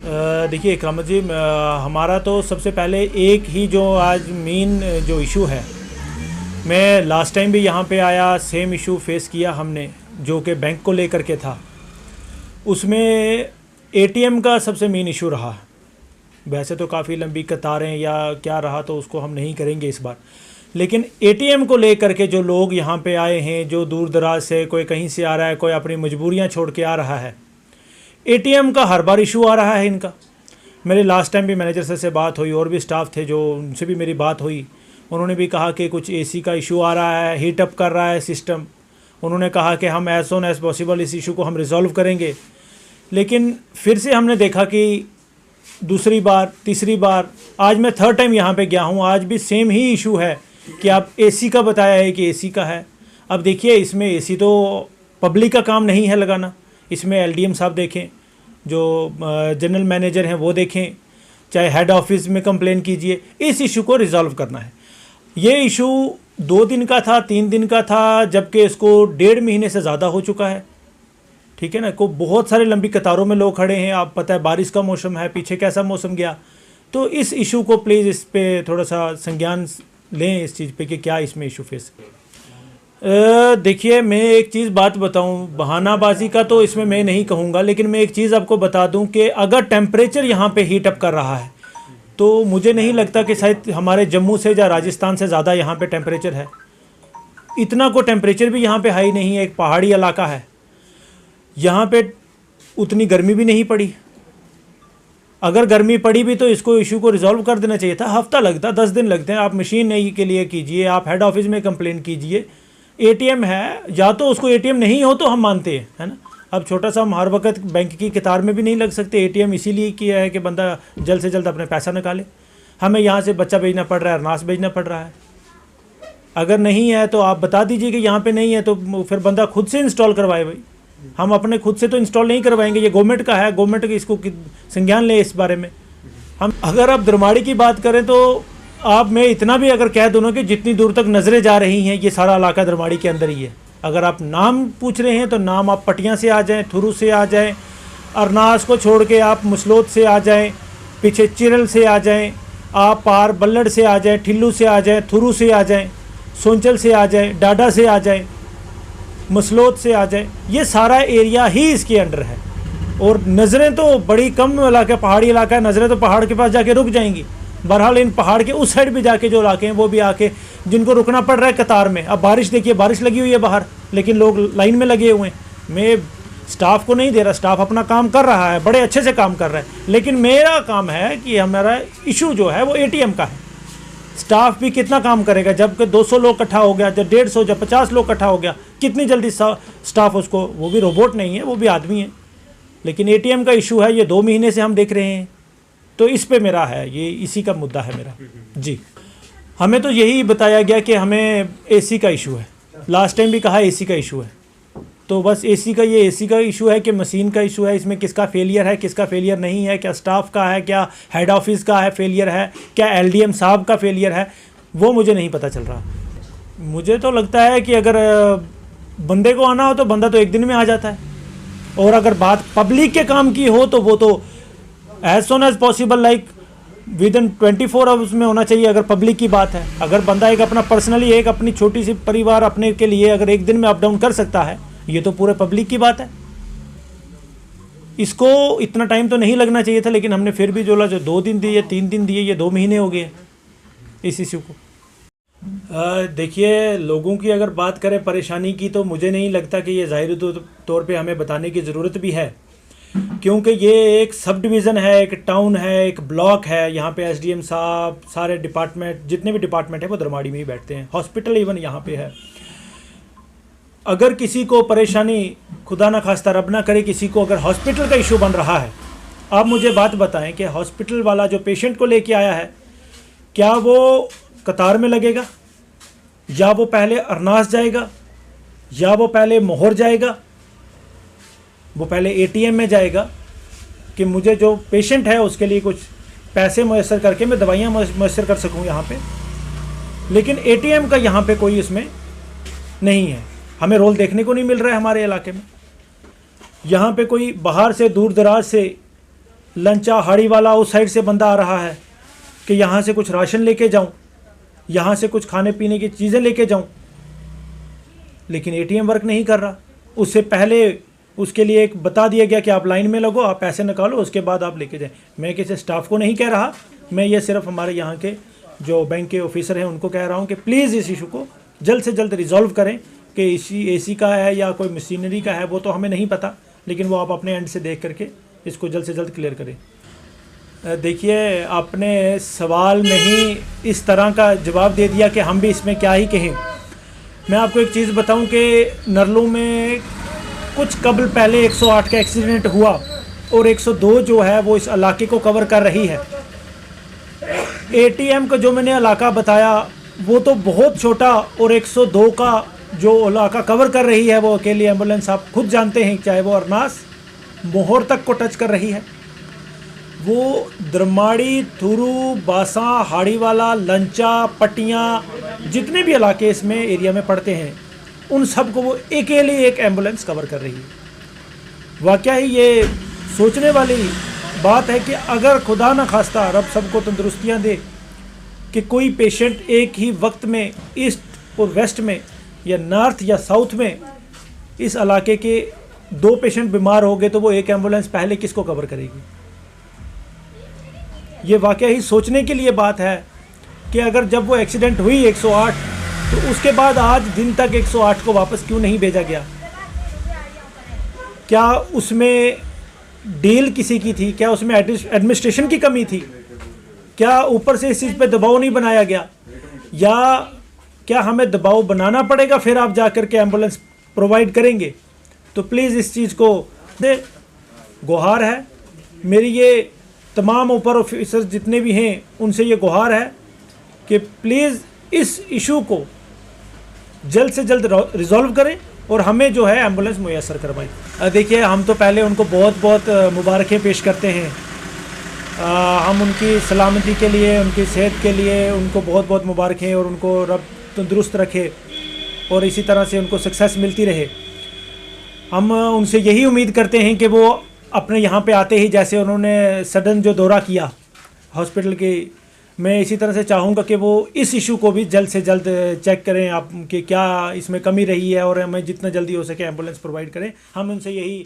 देखिए इकराम जी, हमारा तो सबसे पहले एक ही जो आज मेन जो इशू है, मैं लास्ट टाइम भी यहाँ पे आया, सेम इशू फेस किया हमने, जो कि बैंक को लेकर के था। उसमें एटीएम का सबसे मेन इशू रहा। वैसे तो काफ़ी लंबी कतारें या क्या रहा तो उसको हम नहीं करेंगे इस बार, लेकिन एटीएम को लेकर के जो लोग यहाँ पे आए हैं, जो दूर दराज से, कोई कहीं से आ रहा है, कोई अपनी मजबूरियाँ छोड़ के आ रहा है, एटीएम का हर बार इशू आ रहा है इनका। मेरे लास्ट टाइम भी मैनेजर से बात हुई, और भी स्टाफ थे जो, उनसे भी मेरी बात हुई। उन्होंने भी कहा कि कुछ एसी का इशू आ रहा है, हीट अप कर रहा है सिस्टम। उन्होंने कहा कि हम एज सोन एज पॉसिबल इस इशू को हम रिज़ॉल्व करेंगे। लेकिन फिर से हमने देखा कि दूसरी बार, तीसरी बार, आज मैं थर्ड टाइम यहाँ पे गया हूँ, आज भी सेम ही इशू है कि आप एसी का बताया है कि एसी का है। अब देखिए, इसमें एसी तो पब्लिक का काम नहीं है लगाना, इसमें एलडीएम साहब देखें, जो जनरल मैनेजर हैं वो देखें, चाहे हेड ऑफिस में कंप्लेन कीजिए। इस इशू को रिज़ॉल्व करना है। ये इशू 2 दिन का था, 3 दिन का था, जबकि इसको 1.5 महीने से ज़्यादा हो चुका है। ठीक है ना, को बहुत सारे लंबी कतारों में लोग खड़े हैं। आप पता है बारिश का मौसम है, पीछे कैसा मौसम गया। तो इस इशू को प्लीज़ इस पे थोड़ा सा संज्ञान लें, इस चीज़ पे कि क्या इसमें इशू फेस। देखिए, मैं एक चीज़ बात बताऊं, बहानाबाजी का तो इसमें मैं नहीं कहूँगा, लेकिन मैं एक चीज़ आपको बता दूं कि अगर टेम्परेचर यहाँ पे हीट अप कर रहा है तो मुझे नहीं लगता कि शायद हमारे जम्मू से या राजस्थान से ज़्यादा यहाँ पे टेम्परेचर है। इतना को टेम्परेचर भी यहाँ पे हाई नहीं है, एक पहाड़ी इलाका है, यहाँ पे उतनी गर्मी भी नहीं पड़ी। अगर गर्मी पड़ी भी तो इसको इशू को रिजॉल्व कर देना चाहिए था। हफ्ता लगता, 10 दिन लगते हैं। आप मशीन नहीं के लिए कीजिए, आप हेड ऑफिस में कंप्लेन कीजिए। एटीएम है, या तो उसको एटीएम नहीं हो तो हम मानते हैं, है ना। अब छोटा सा हम हर वक्त बैंक की कतार में भी नहीं लग सकते। एटीएम इसीलिए किया है कि बंदा जल्द से जल्द अपने पैसा निकाले। हमें यहाँ से बच्चा भेजना पड़ रहा है, अरनास भेजना पड़ रहा है। अगर नहीं है तो आप बता दीजिए कि यहाँ पे नहीं है, तो फिर बंदा खुद से इंस्टॉल करवाए। भाई, हम अपने खुद से तो इंस्टॉल नहीं करवाएंगे, ये गवर्नमेंट का है, गवर्नमेंट इसको संज्ञान ले इस बारे में। हम अगर आप दरमाड़ी की बात करें तो आप, मैं इतना भी अगर कह दूँ कि जितनी दूर तक नज़रें जा रही हैं, ये सारा इलाका दरमाड़ी के अंदर ही है। अगर आप नाम पूछ रहे हैं तो नाम आप पटियां से आ जाएं, थुरू से आ जाएं, अरनास को छोड़ के आप मुसलोद से आ जाएं, पीछे चिरल से आ जाएं, आप पार बल्लड़ से आ जाएं, ठिल्लू से आ जाएं, थुरू से आ जाएं, सोंचल से आ जाएं, डाडा से आ जाएं, मुसलोद से आ जाएं। ये सारा एरिया ही इसके अंडर है। और नज़रें तो बड़ी कम इलाका, पहाड़ी इलाका है, नज़रें तो पहाड़ के पास जाके रुक जाएंगी। बहरहाल इन पहाड़ के उस साइड भी जाके जो इलाके हैं वो भी आके जिनको रुकना पड़ रहा है कतार में। अब बारिश देखिए, बारिश लगी हुई है बाहर, लेकिन लोग लाइन में लगे हुए हैं। मैं स्टाफ को नहीं दे रहा, स्टाफ अपना काम कर रहा है, बड़े अच्छे से काम कर रहा है, लेकिन मेरा काम है कि हमारा इशू जो है वो एटीएम का है। स्टाफ भी कितना काम करेगा, जब 200 लोग इकट्ठा हो गया, जब 150, जब 50 लोग इकट्ठा हो गया, कितनी जल्दी स्टाफ उसको, वो भी रोबोट नहीं है, वो भी आदमी है। लेकिन एटीएम का इशू है, ये 2 महीने से हम देख रहे हैं। तो इस पे मेरा है, ये इसी का मुद्दा है मेरा जी। हमें तो यही बताया गया कि हमें एसी का इशू है, लास्ट टाइम भी कहा एसी का इशू है। तो बस एसी का इशू है कि मशीन का इशू है, इसमें किसका फेलियर है, किसका फेलियर नहीं है, क्या स्टाफ का है, क्या हेड ऑफिस का है फेलियर है, क्या एलडीएम साहब का फेलियर है, वो मुझे नहीं पता चल रहा। मुझे तो लगता है कि अगर बंदे को आना हो तो बंदा तो 1 दिन में आ जाता है, और अगर बात पब्लिक के काम की हो तो वो तो as soon as possible, like within 24 hours में होना चाहिए। अगर पब्लिक की बात है, अगर बंदा एक अपना पर्सनली, एक अपनी छोटी सी परिवार अपने के लिए अगर 1 दिन में अप डाउन कर सकता है, ये तो पूरे पब्लिक की बात है। इसको इतना टाइम तो नहीं लगना चाहिए था, लेकिन हमने फिर भी जो 2 दिन दिए, 3 दिन दिए, ये 2 महीने हो गए इस इशू को। देखिए, लोगों की अगर बात करें परेशानी की, तो मुझे नहीं लगता कि ये ज़ाहिरी तौर पे हमें बताने की ज़रूरत भी है, क्योंकि ये एक सब डिवीज़न है, एक टाउन है, एक ब्लॉक है। यहाँ पे एसडीएम साहब, सारे डिपार्टमेंट, जितने भी डिपार्टमेंट है वो दरमाड़ी में ही बैठते हैं। हॉस्पिटल इवन यहाँ पे है। अगर किसी को परेशानी, खुदा ना खास्ता रब ना करे, किसी को अगर हॉस्पिटल का इशू बन रहा है, आप मुझे बात बताएं कि हॉस्पिटल वाला जो पेशेंट को लेके आया है, क्या वो कतार में लगेगा, या वो पहले अरनास जाएगा, या वो पहले मोहर जाएगा, वो पहले एटीएम में जाएगा कि मुझे जो पेशेंट है उसके लिए कुछ पैसे मुयस्सर करके मैं दवाइयाँ मुयस्सर कर सकूँ यहाँ पे। लेकिन एटीएम का यहाँ पे कोई इसमें नहीं है, हमें रोल देखने को नहीं मिल रहा है हमारे इलाके में। यहाँ पे कोई बाहर से, दूर दराज से लंचा हाड़ी वाला उस साइड से बंदा आ रहा है कि यहाँ से कुछ राशन लेके जाऊँ, यहाँ से कुछ खाने पीने की चीज़ें लेके जाऊँ, लेकिन एटीएम वर्क नहीं कर रहा। उससे पहले उसके लिए एक बता दिया गया कि आप लाइन में लगो, आप पैसे निकालो, उसके बाद आप लेके जाएं। मैं किसी स्टाफ को नहीं कह रहा, मैं ये सिर्फ हमारे यहाँ के जो बैंक के ऑफिसर हैं उनको कह रहा हूँ कि प्लीज़ इस इशू को जल्द से जल्द रिजॉल्व करें कि एसी का है या कोई मशीनरी का है वो तो हमें नहीं पता, लेकिन वो आप अपने एंड से देख करके इसको जल्द से जल्द क्लियर करें। देखिए, आपने सवाल में ही इस तरह का जवाब दे दिया कि हम भी इसमें क्या ही कहें। मैं आपको एक चीज़ बताऊं कि नरलू में कुछ कबल पहले 108 का एक्सीडेंट हुआ और 102 जो है वो इस इलाके को कवर कर रही है। एटीएम का जो मैंने इलाका बताया वो तो बहुत छोटा, और 102 का जो इलाका कवर कर रही है वो अकेली एम्बुलेंस आप खुद जानते हैं, चाहे वो अरनास मोहर तक को टच कर रही है। वो दरमाड़ी, थुरू, बासा, हाड़ीवाला, लंचा, पटियाँ, जितने भी इलाके इसमें एरिया में पड़ते हैं उन सब को वो अकेले एक एम्बुलेंस कवर कर रही है। वाकया ही ये सोचने वाली बात है कि अगर खुदा न खास्ता रब सबको तंदुरुस्तियाँ दे कि कोई पेशेंट एक ही वक्त में ईस्ट और वेस्ट में या नॉर्थ या साउथ में इस इलाके के 2 पेशेंट बीमार हो गए तो वो एक एम्बुलेंस पहले किसको कवर करेगी। ये वाकया ही सोचने के लिए बात है कि अगर जब वो एक्सीडेंट हुई 108 तो उसके बाद आज दिन तक 108 को वापस क्यों नहीं भेजा गया। क्या उसमें डील किसी की थी? क्या उसमें एडमिनिस्ट्रेशन की कमी थी? क्या ऊपर से इस चीज़ पे दबाव नहीं बनाया गया? या क्या हमें दबाव बनाना पड़ेगा फिर आप जा कर के एम्बुलेंस प्रोवाइड करेंगे? तो प्लीज़ इस चीज़ को दे। गुहार है मेरी, ये तमाम ऊपर ऑफिसर्स जितने भी हैं उनसे ये गुहार है कि प्लीज़ इस इशू को जल्द से जल्द रिजॉल्व करें और हमें जो है एम्बुलेंस मुयस्सर करवाएं। देखिए, हम तो पहले उनको बहुत बहुत मुबारकें पेश करते हैं। हम उनकी सलामती के लिए, उनकी सेहत के लिए उनको बहुत बहुत मुबारकें, और उनको रब तंदुरुस्त रखे और इसी तरह से उनको सक्सेस मिलती रहे। हम उनसे यही उम्मीद करते हैं कि वो अपने यहाँ पे आते ही, जैसे उन्होंने सडन जो दौरा किया हॉस्पिटल की, मैं इसी तरह से चाहूँगा कि वो इस इशू को भी जल्द से जल्द चेक करें आप कि क्या इसमें कमी रही है और हमें जितना जल्दी हो सके एम्बुलेंस प्रोवाइड करें। हम उनसे यही